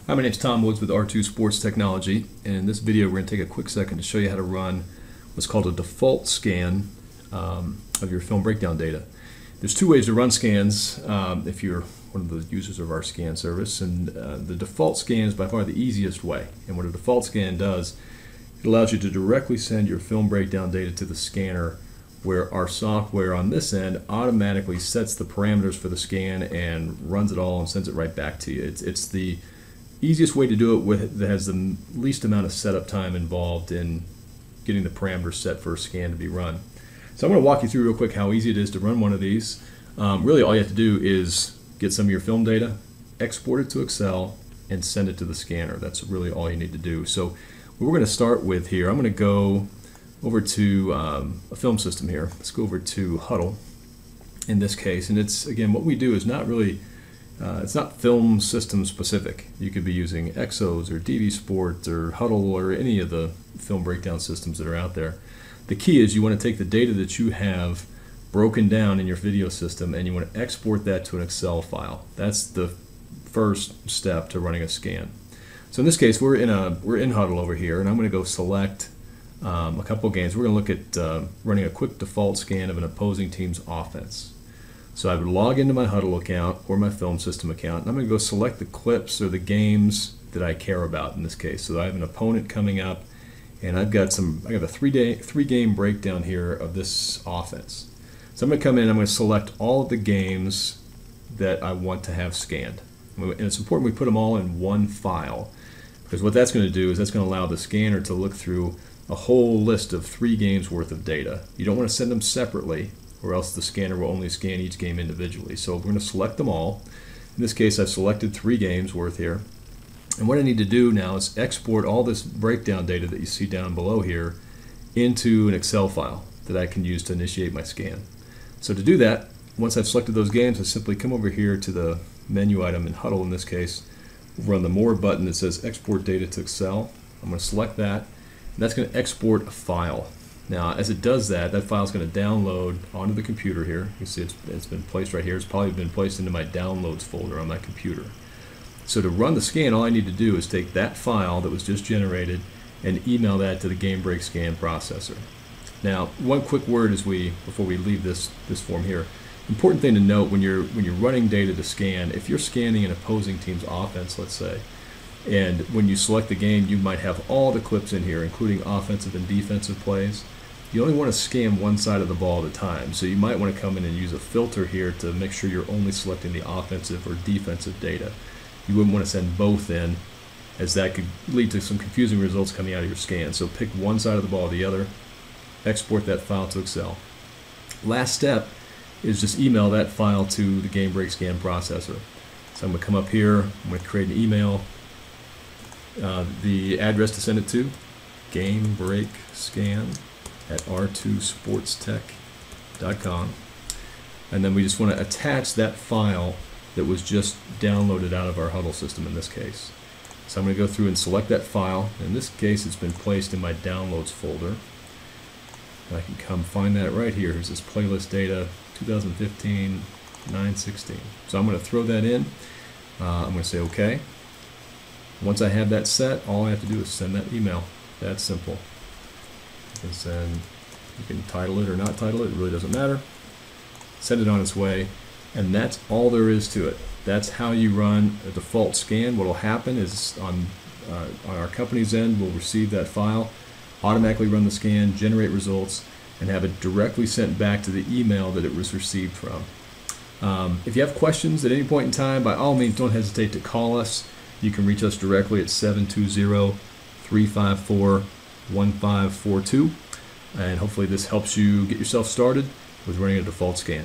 Hi, my name is Tom Woods with R2 Sports Technology, and in this video we're going to take a quick second to show you how to run what's called a default scan of your film breakdown data. There's two ways to run scans if you're one of the users of our scan service, and the default scan is by far the easiest way. And what a default scan does, it allows you to directly send your film breakdown data to the scanner, where our software on this end automatically sets the parameters for the scan and runs it all and sends it right back to you. It's the easiest way to do it that has the least amount of setup time involved in getting the parameters set for a scan to be run. So I'm going to walk you through real quick how easy it is to run one of these. Really all you have to do is get some of your film data, export it to Excel, and send it to the scanner. That's really all you need to do. So what we're going to start with here, I'm going to go over to a film system here. Let's go over to Huddle in this case. And it's, again, what we do is not really it's not film system specific. You could be using Exos or DV Sport or Huddle or any of the film breakdown systems that are out there. The key is you want to take the data that you have broken down in your video system and you want to export that to an Excel file. That's the first step to running a scan. So in this case, we're in Huddle over here, and I'm going to go select a couple of games. We're going to look at running a quick default scan of an opposing team's offense. So I would log into my Huddle account or my film system account, and I'm going to go select the clips or the games that I care about in this case. So I have an opponent coming up, and I got a three game breakdown here of this offense. So I'm going to come in, I'm going to select all of the games that I want to have scanned. And it's important we put them all in one file, because what that's going to do is that's going to allow the scanner to look through a whole list of 3 games worth of data. You don't want to send them separately, or else the scanner will only scan each game individually. So we're going to select them all. In this case, I've selected 3 games worth here. And what I need to do now is export all this breakdown data that you see down below here into an Excel file that I can use to initiate my scan. So to do that, once I've selected those games, I simply come over here to the menu item in Huddle in this case, run the More button that says Export Data to Excel. I'm going to select that, and that's going to export a file. Now, as it does that, that file is going to download onto the computer here. You see it's been placed right here. It's probably been placed into my Downloads folder on my computer. So to run the scan, all I need to do is take that file that was just generated and email that to the Game Break Scan processor. Now, one quick word before we leave this form here. Important thing to note when you're running data to scan, if you're scanning an opposing team's offense, let's say, and when you select the game, you might have all the clips in here, including offensive and defensive plays. You only want to scan one side of the ball at a time, so you might want to come in and use a filter here to make sure you're only selecting the offensive or defensive data. You wouldn't want to send both in, as that could lead to some confusing results coming out of your scan. So pick one side of the ball or the other, export that file to Excel. Last step is just email that file to the Game Break Scan processor. So I'm going to come up here, I'm going to create an email. The address to send it to, gamebreakscan@r2sportstech.com, and then we just want to attach that file that was just downloaded out of our Huddle system in this case. So I'm going to go through and select that file. In this case, it's been placed in my Downloads folder. And I can come find that right here. Here's this playlist data 2015-9/16. So I'm going to throw that in. I'm going to say OK. Once I have that set, all I have to do is send that email. That's simple. And then you can title it or not title it, it really doesn't matter. Send it on its way, and that's all there is to it. That's how you run a default scan. What will happen is on our company's end, we'll receive that file, automatically run the scan, generate results, and have it directly sent back to the email that it was received from. If you have questions at any point in time, by all means, don't hesitate to call us. You can reach us directly at 720-354-1542, and hopefully this helps you get yourself started with running a default scan.